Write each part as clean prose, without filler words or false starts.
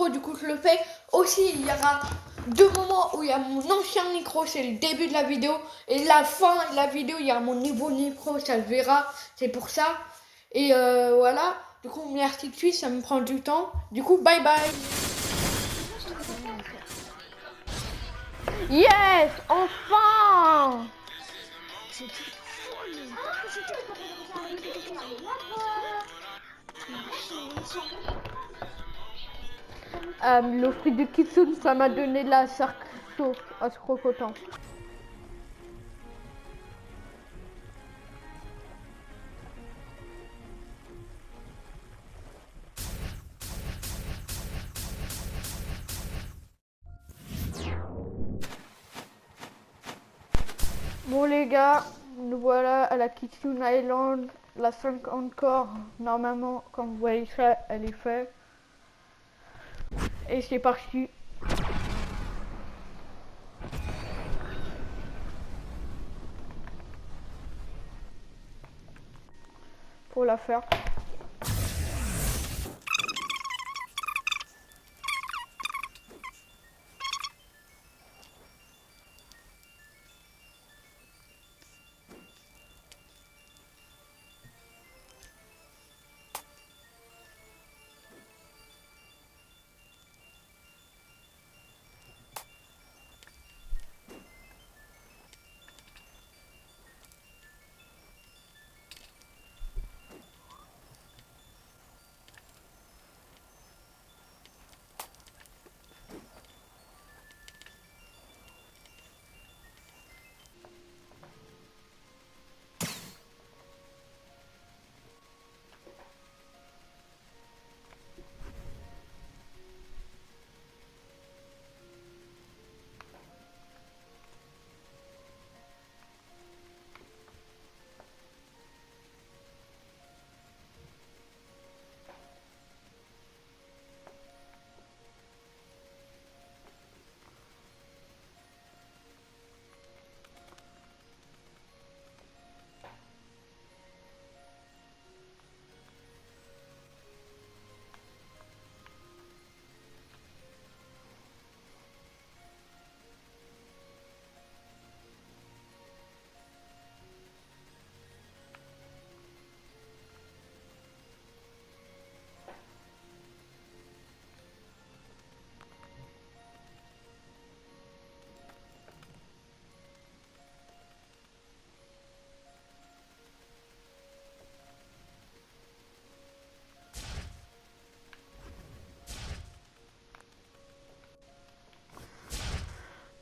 micro, du coup je le fais. Aussi, il y aura 2 moments où il y a mon ancien micro, c'est le début de la vidéo. Et la fin de la vidéo, il y a mon nouveau micro, ça se verra. C'est pour ça. Et voilà. Du coup, merci de suite, ça me prend du temps. Du coup, bye bye. Yes, enfin. Le fruit de Kitsune, ça m'a donné de la sarc chaud. Ah, c'est trop content. Bon les gars, nous voilà à la Kitsune Island, la 5 encore. Normalement, comme vous voyez ça, elle est faite. Et c'est parti. Pour la faire.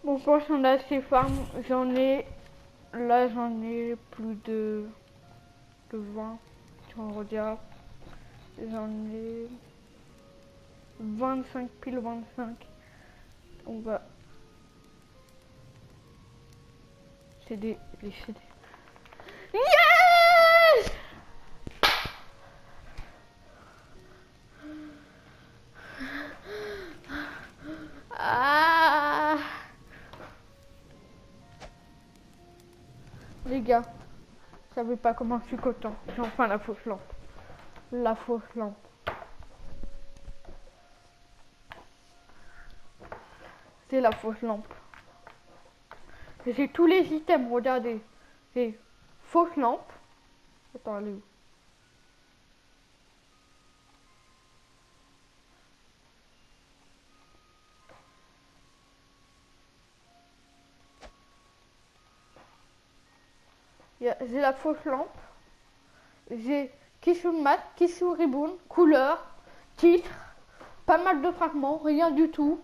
Bon, je pense qu'on a assez farm. J'en ai plus de 20. Si on regarde, j'en ai 25 pile 25. On va. C'est des. Yes! Ah! Les gars, vous savez pas comment je suis content. J'ai enfin la fausse lampe. La fausse lampe. C'est la fausse lampe. J'ai tous les items, regardez. J'ai fausse lampe. Attends, elle est où? J'ai la fausse lampe. J'ai Kitsune mat, Kitsune ribbon, couleur, titre, pas mal de fragments, rien du tout.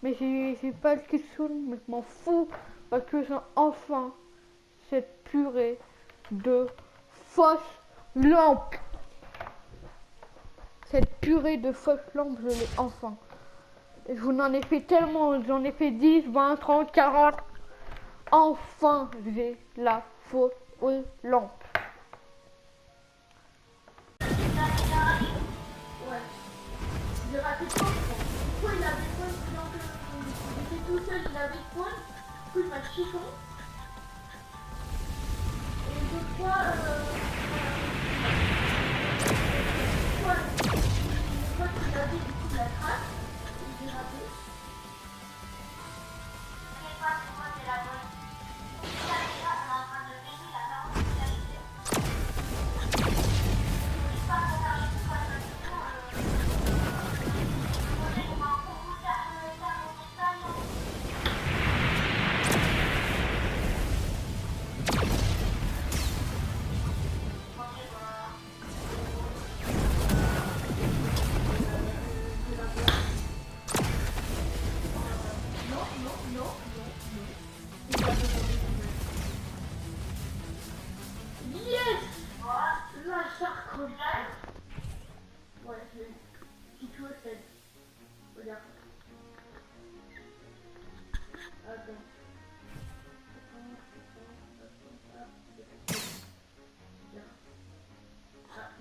Mais j'ai pas le Kitsune, mais je m'en fous parce que j'ai enfin cette purée de fausse lampe. Cette purée de fausse lampe, je l'ai enfin. Et je vous en ai fait tellement, j'en ai fait 10, 20, 30, 40. Enfin, j'ai la fausse lampe. J'ai raté trop. Pourquoi il avait quoi? Il était tout seul, il avait quoi? Du coup, il m'a chiffon. Et deux fois, une fois qu'il avait du coup la trace,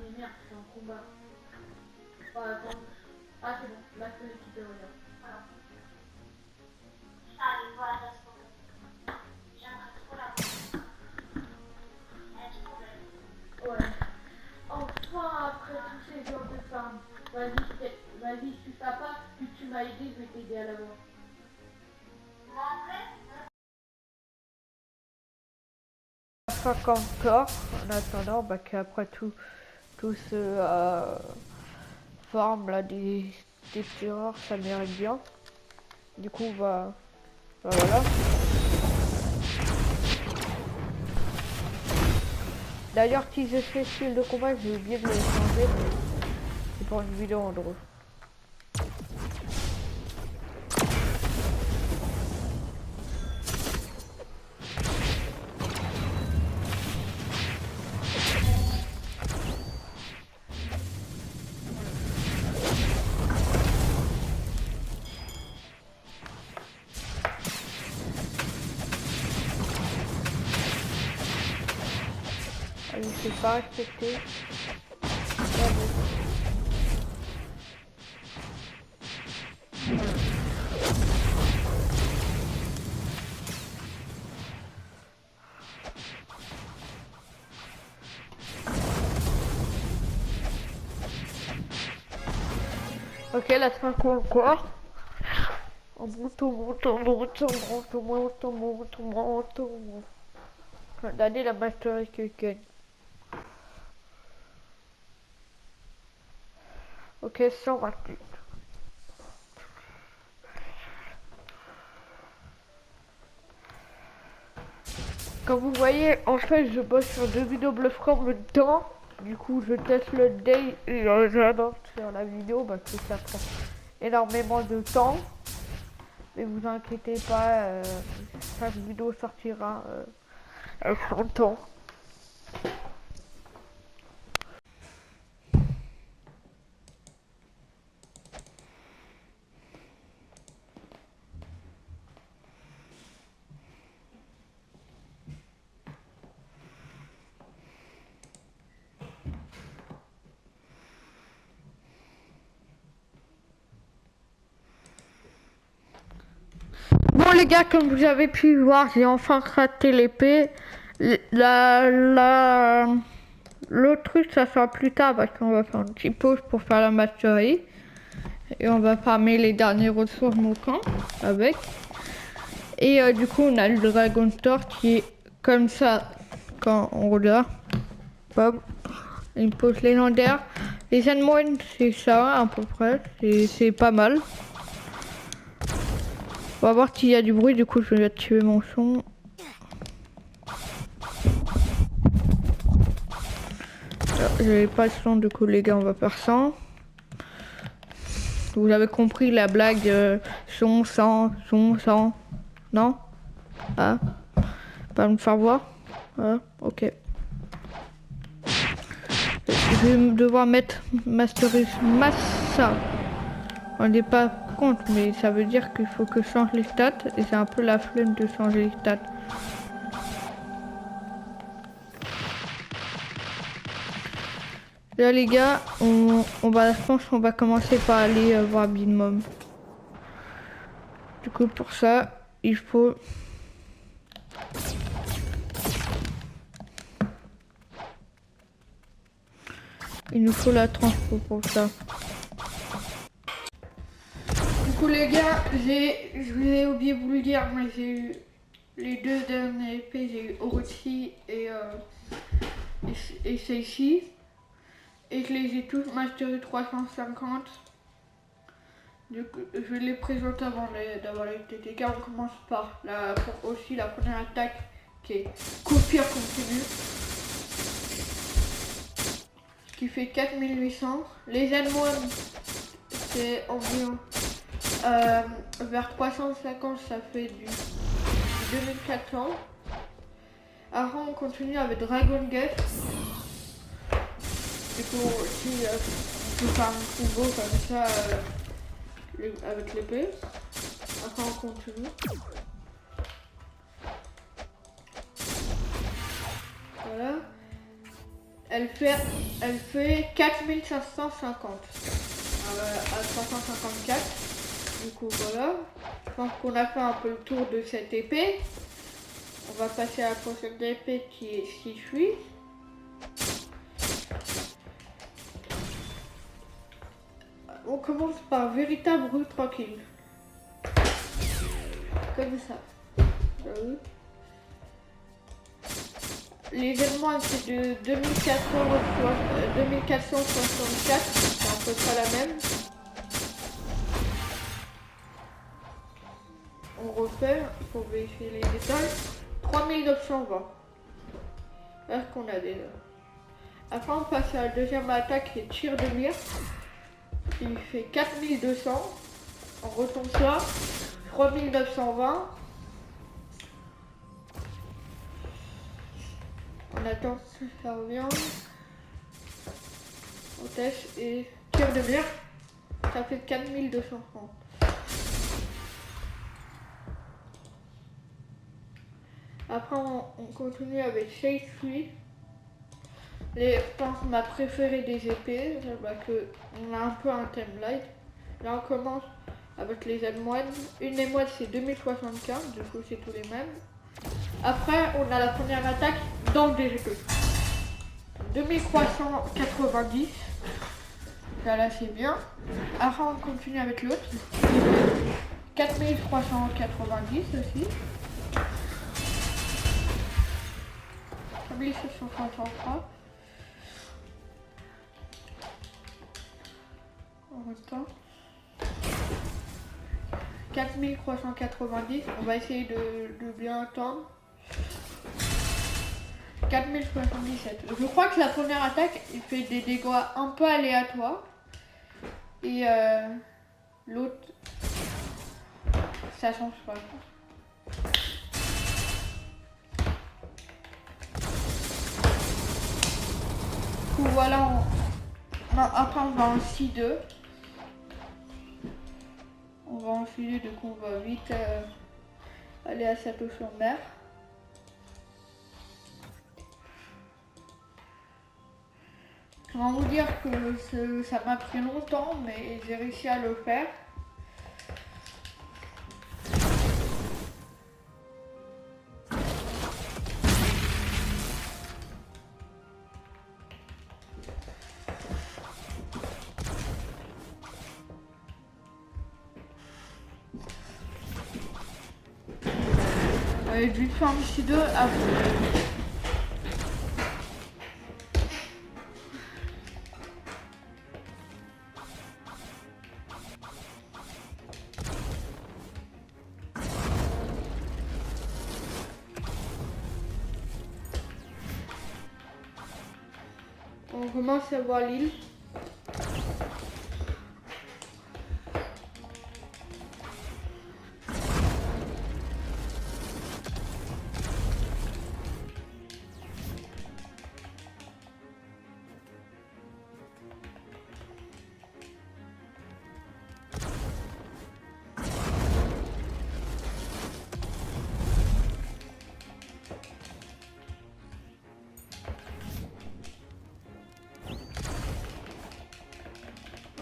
Mais merde, c'est un combat. Oh, attends. Ah, c'est bon. Là, je peux l'équiper, regarde. Allez, voilà, ça se passe. J'aimerais trop la voir. Elle est trop belle. Ouais. Enfin, après tous ces jours de femmes. Vas-y, si ça passe, puis tu m'as aidé, je vais t'aider à la voir. Moi, après, Fuck encore, en attendant qu'après tout se forme là des tireurs, ça mérite bien. Du coup, voilà. D'ailleurs, si je fais style de combat, j'ai oublié de le changer, mais c'est pour une vidéo en drôle. Allez, c'est pas respecté. Ok, la 5 encore. On monte. Regardez la mastery que gagne. Ok, 128. Comme vous voyez, en fait, je bosse sur 2 vidéos bluff en même temps. Du coup, je teste le day et j'adore faire la vidéo parce que ça prend énormément de temps. Mais vous inquiétez pas, chaque vidéo sortira à son temps. Bon les gars, comme vous avez pu voir, j'ai enfin raté l'épée. L'autre truc, ça sera plus tard parce qu'on va faire une petite pause pour faire la mastery. Et on va farmer les derniers ressources moquants avec. Et du coup, on a le Dragon Store qui est comme ça quand on regarde. Bam. Une pose légendaire. Les Anmoines, c'est ça à peu près. C'est pas mal. On va voir s'il y a du bruit, du coup je vais activer mon son. J'avais pas le son, du coup les gars on va faire ça. Vous avez compris la blague son, sans, non? Ah, pas me faire voir? Ah, ok. Je vais devoir mettre masterise massa. On n'est pas compte, mais ça veut dire qu'il faut que je change les stats et c'est un peu la flemme de changer les stats. Là les gars, je pense qu'on va commencer par aller voir Big Mom. Du coup pour ça, il faut... Il nous faut la transpo pour ça. Du coup les gars, je vous ai oublié de vous le dire, mais j'ai eu les 2 dernières épées, j'ai eu Orochi et Seishi. Et je les ai tous masterés 350. Du coup, je vais les présenter avant d'avoir les TTK. On commence par la première attaque qui est coup de pierre continu. Qui fait 4800. Les Anmoines, c'est environ vers 350, ça fait du 2400. Après on continue avec Dragon Gate. Du coup aussi on peut faire un combo comme ça avec l'épée. Après on continue. Voilà. Elle fait 4550 à 354. Du coup, voilà. Je pense qu'on a fait un peu le tour de cette épée. On va passer à la prochaine épée qui est Shishui. On commence par véritable rue tranquille. Comme ça. Les événements c'est de 2464, c'est à peu près la même. On refait, il faut vérifier les détails. 3920. Là ce qu'on a déjà. Après on passe à la deuxième attaque qui est tir de mire. Il fait 4200. On retombe ça. 3920. On attend que ça revient. On teste et tir de mire. Ça fait 4230. Après on continue avec Shishui. Je pense ma préférée des épées, que on a un peu un thème light. Là on commence avec les émoines. Une émoine c'est 2075, du coup c'est tous les mêmes. Après on a la première attaque dans le DGP. 2390. Là c'est bien. Après on continue avec l'autre. 4390 aussi. 1763. En restant 4390, on va essayer de bien attendre. 4077. Je crois que la première attaque, il fait des dégâts un peu aléatoires. Et l'autre, ça change pas. Du coup, voilà, après on va en C2. On va enfiler, du coup on va vite aller à Château-sur-Mer. Je vais vous dire que ça m'a pris longtemps, mais j'ai réussi à le faire. Allez, je vais faire un petit 2 après. On commence à voir l'île.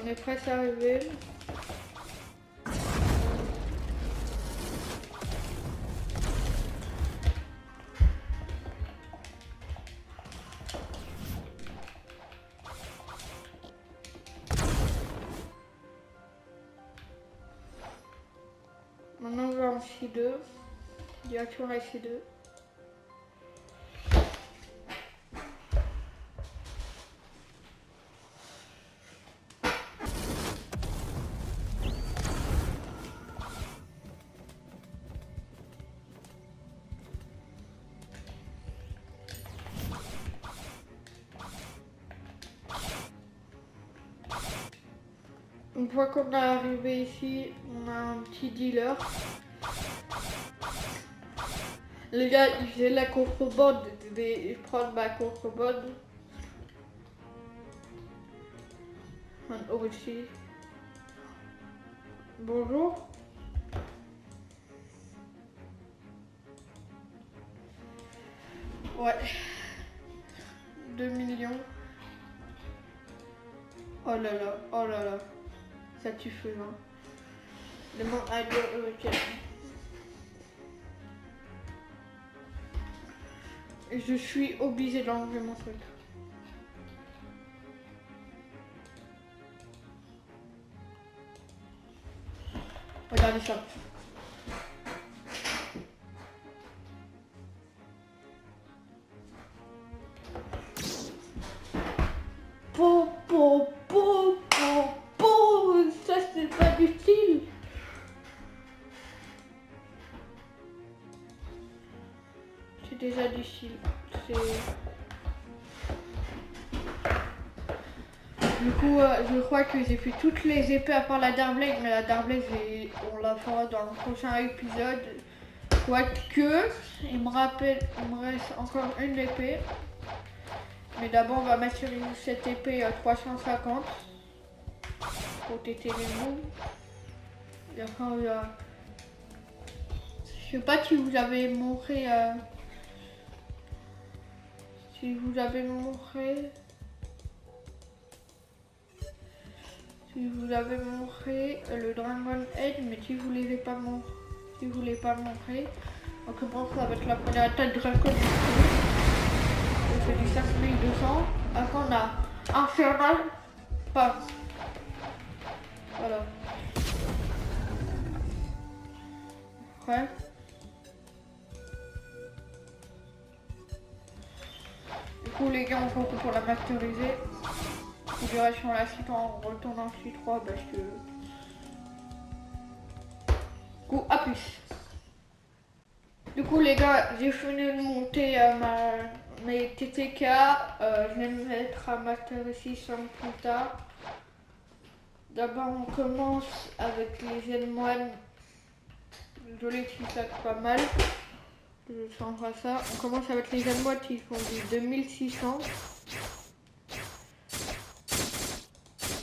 On est presque arrivé. Maintenant on va en C2. Direction la C2. Une fois qu'on est arrivé ici, on a un petit dealer. Les gars, j'ai la contrebande, je vais prendre ma contrebande. Aussi. Bonjour. Ouais. 2 millions. Oh là là, oh là là. Ça tue feu, hein. Demande à ok. Je suis obligée d'enlever mon truc. Regardez ça. Po, po, po, po, po. Ça, c'est pas du style. C'est déjà du style. Du coup, je crois que j'ai fait toutes les épées à part la Darblade, mais la Darblade, on la fera dans le prochain épisode. Quoique, il me reste encore une épée. Mais d'abord, on va mettre sur cette épée 350 pour téter les moves. Et après, on va... Je sais pas si vous avez montré... Si vous avez montré le Dragon Head, mais si vous ne l'avez pas montré, on commence avec la première attaque Dragon. On fait du 5200. Après on a Infernal Pass. Voilà. Après. Du coup les gars, on compte pour la masteriser. Configuration la suite en retournant sur 3 parce que... Coup à plus. Du coup les gars, j'ai fini de monter mes TTK. Je vais me mettre à Master 600 plus tard. D'abord on commence avec les Z-moines. Désolé si ça fait pas mal. Je changerai ça. On commence avec les Z-moines qui font du 2600.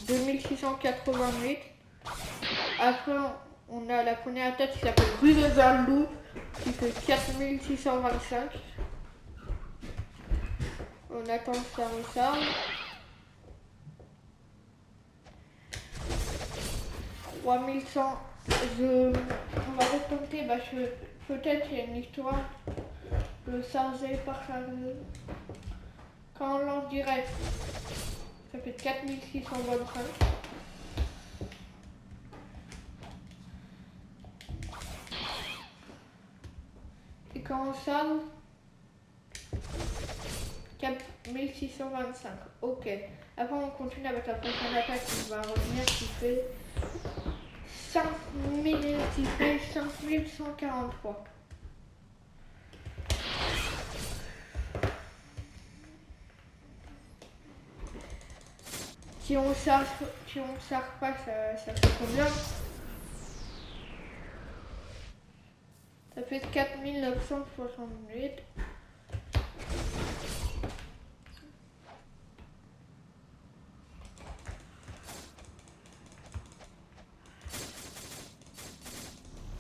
2688. Après, on a la première attaque qui s'appelle Ruseval Loup qui fait 4625. On attend que ça recharge. 3100. On va retenter, peut-être qu'il y a une histoire de charger par charger. Quand on lance direct, ça fait 4625. Et quand on charge, 4625. Ok. Après on continue avec la prochaine attaque qui va revenir qui fait 5143. Si on charge pas, ça fait combien? Ça fait 4968.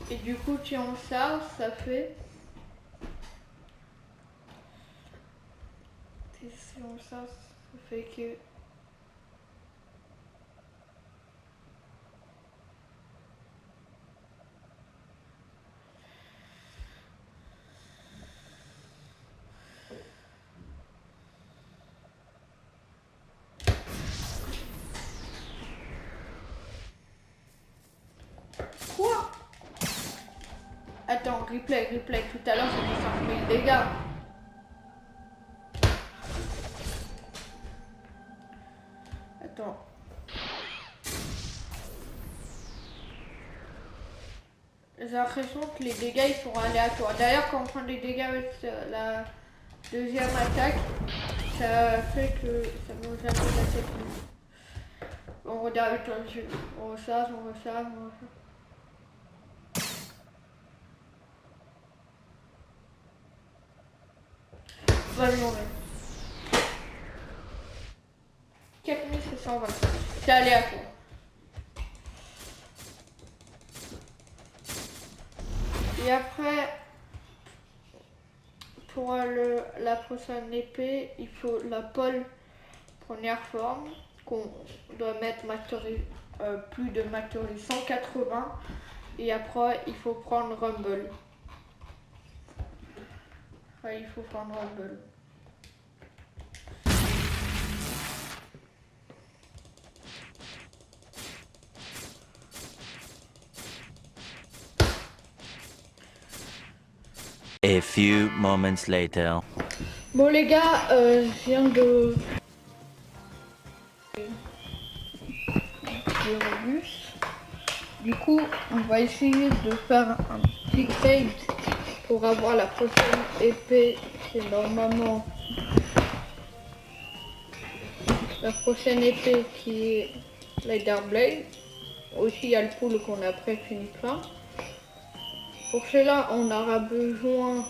Et du coup, si on charge, ça fait... Si on charge, ça fait que... Quoi? Attends, replay, tout à l'heure c'était 5000 dégâts. Attends. J'ai l'impression que les dégâts ils sont aléatoires. D'ailleurs quand on prend des dégâts avec la deuxième attaque, ça fait que ça nous a fait la technique. On regarde avec le jeu. On recharge. Vas-y, on met. 4725. C'est aléatoire. Et après, pour la prochaine épée, il faut la pole première forme qu'on doit mettre plus de maturité 180 et après il faut prendre Rumble. Ouais, il faut prendre Rumble. A few moments later. Bon les gars, je viens de rebus. Du coup, on va essayer de faire un petit trade pour avoir la prochaine épée. C'est normalement la prochaine épée qui est Leatherblade. Aussi, il y a le pool qu'on a fini plein. Pour cela, on aura besoin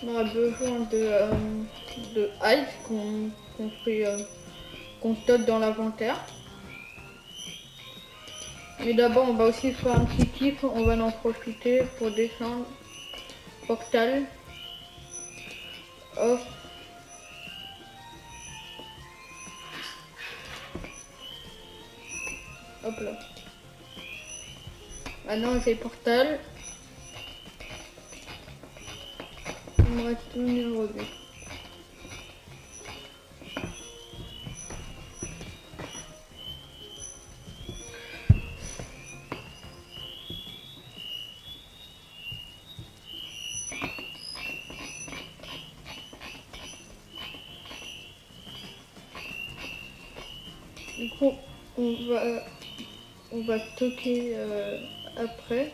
de ice qu'on stocke dans l'inventaire. Mais d'abord, on va aussi faire un petit kiff. On va en profiter pour descendre. Portal. Off. Hop là. Maintenant, c'est portal. Il me reste tout numéro 2. Du coup, on va stocker après.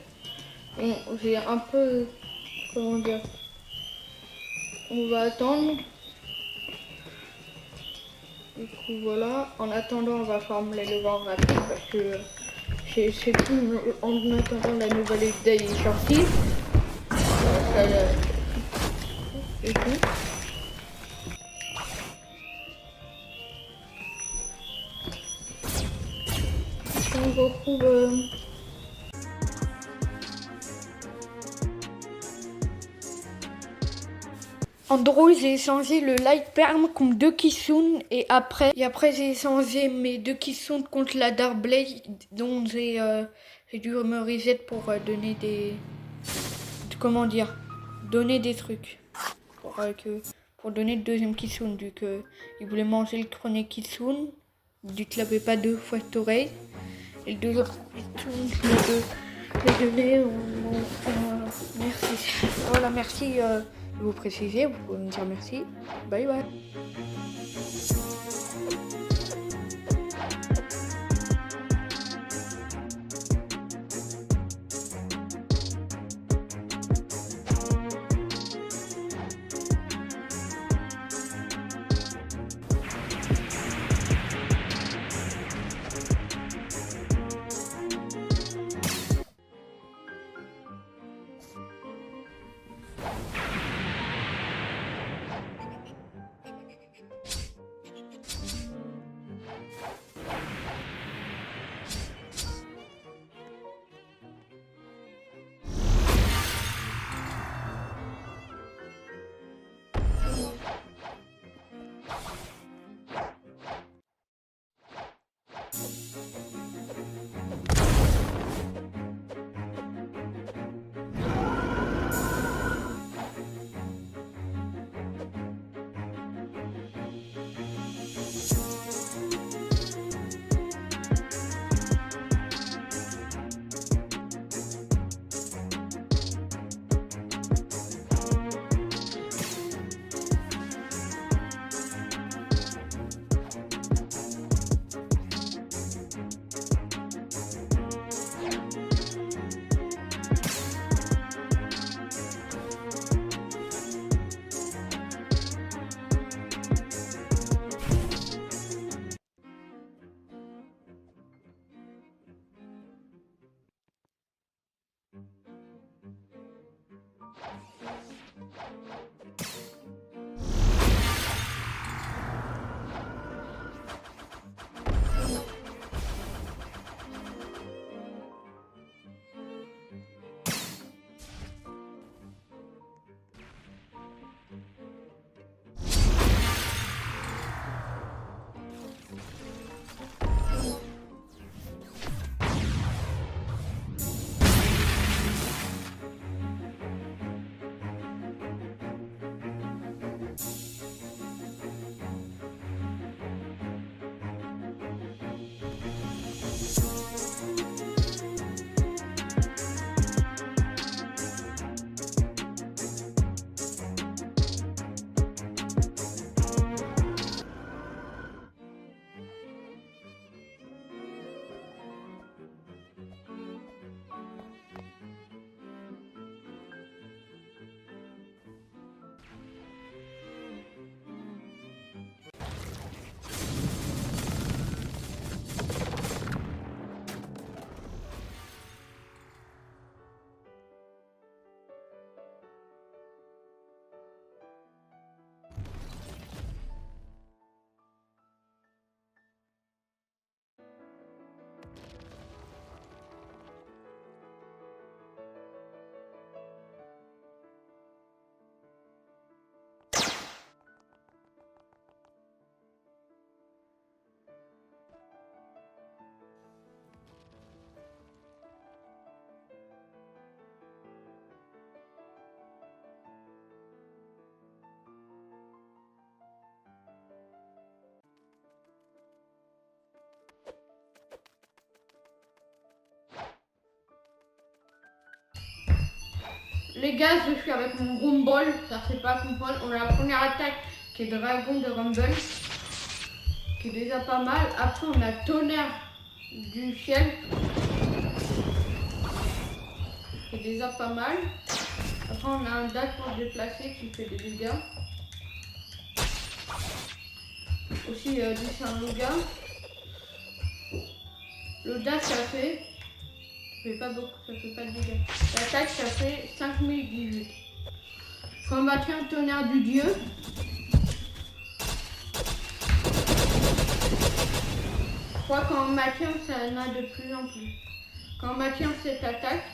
J'ai un peu, comment dire, on va attendre. Du coup voilà, en attendant on va farmer les levants rapides parce que c'est tout en attendant la nouvelle update est sortie. Et tout. On retrouve en gros, j'ai échangé le Light Perm contre 2 Kisune et après j'ai échangé mes 2 Kisune contre la Dark Blade dont j'ai dû me reset pour donner des donner des trucs pour donner le deuxième Kisune vu que il voulait manger le premier Kisune vu qu'il n'avait pas 2 fois storage et le deuxième Kisune je l'ai donné merci. Voilà, merci. Vous précisez, vous pouvez me dire merci. Bye bye. Les gars, je suis avec mon Rumble, ça c'est pas comprendre. On a la première attaque qui est Dragon de Rumble, qui est déjà pas mal. Après on a Tonnerre du ciel, qui est déjà pas mal. Après on a un dash pour se déplacer qui fait des dégâts. Aussi lui c'est un Loga. Le dash ça fait pas beaucoup, ça fait pas de dégâts. L'attaque ça fait 5018. Combattant Tonnerre du dieu. Je crois qu'en maintien ça en a de plus en plus. Quand on maintient cette attaque,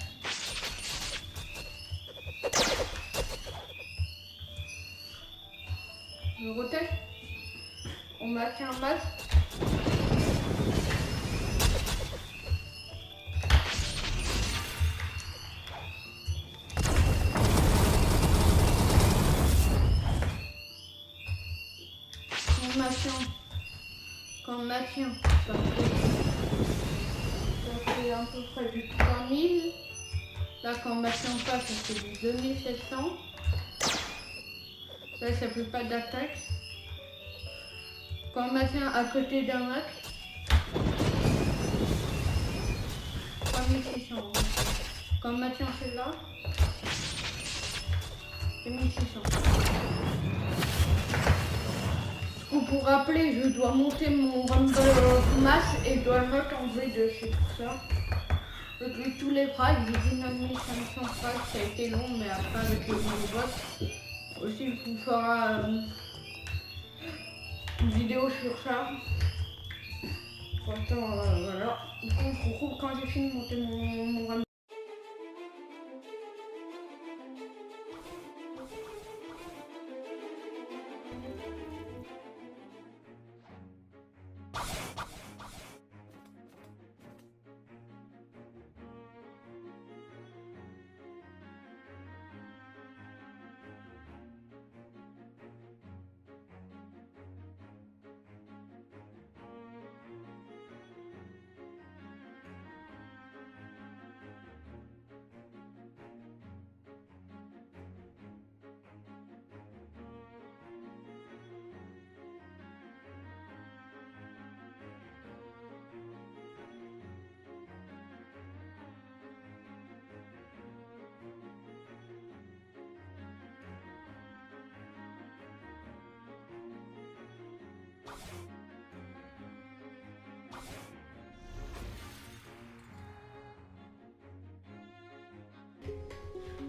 je reteste. On maintient un max. Quand on maintient, ça fait à peu près du 3000. Là, quand on maintient pas, ça fait du 2700. Là, ça fait pas d'attaque. Quand on maintient à côté d'un max, 3600. Quand on maintient celle-là, c'est 1600. Pour rappeler, je dois monter mon Rumble masse et je dois le mettre en V2, c'est pour ça. Avec tous les frags, j'ai dit 9500 frags, ça a été long, mais après avec le boss, aussi il vous fera une vidéo sur ça. Pourtant, voilà. Du coup, je vous retrouve quand j'ai fini de monter mon Rumble.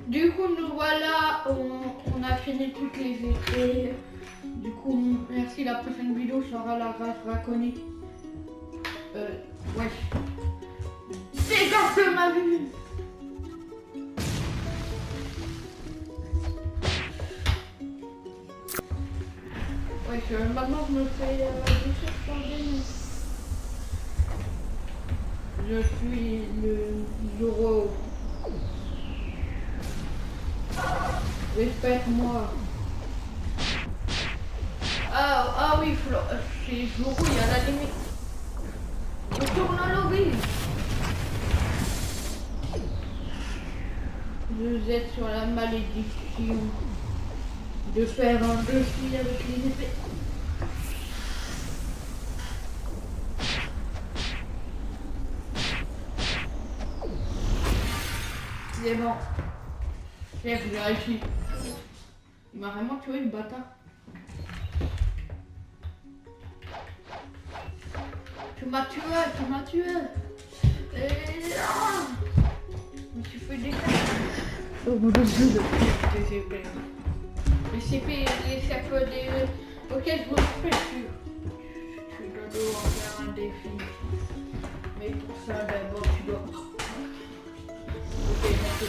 Du coup, nous voilà, on a fini toutes les étés. Du coup, merci, la prochaine vidéo sera la race draconique. Ouais. Dégage de ma vue! Ouais, maintenant je me fais des choses par des. Je suis le Zoro. Respecte-moi. Ah oui, c'est Zoro, il y a la limite. Je tourne au lobby. Je jette sur la malédiction de faire un défi avec les épées. C'est bon. Chef, j'ai réussi. Il m'a vraiment tué, le bâtard. Tu m'as tué. Et ah, je me suis fait déclarer. Oh mon dieu. Les CP, les CP, ok, je me fais sûr. Tu dois devoir faire un défi. Mais pour ça, d'abord, tu dois. Ok, merci.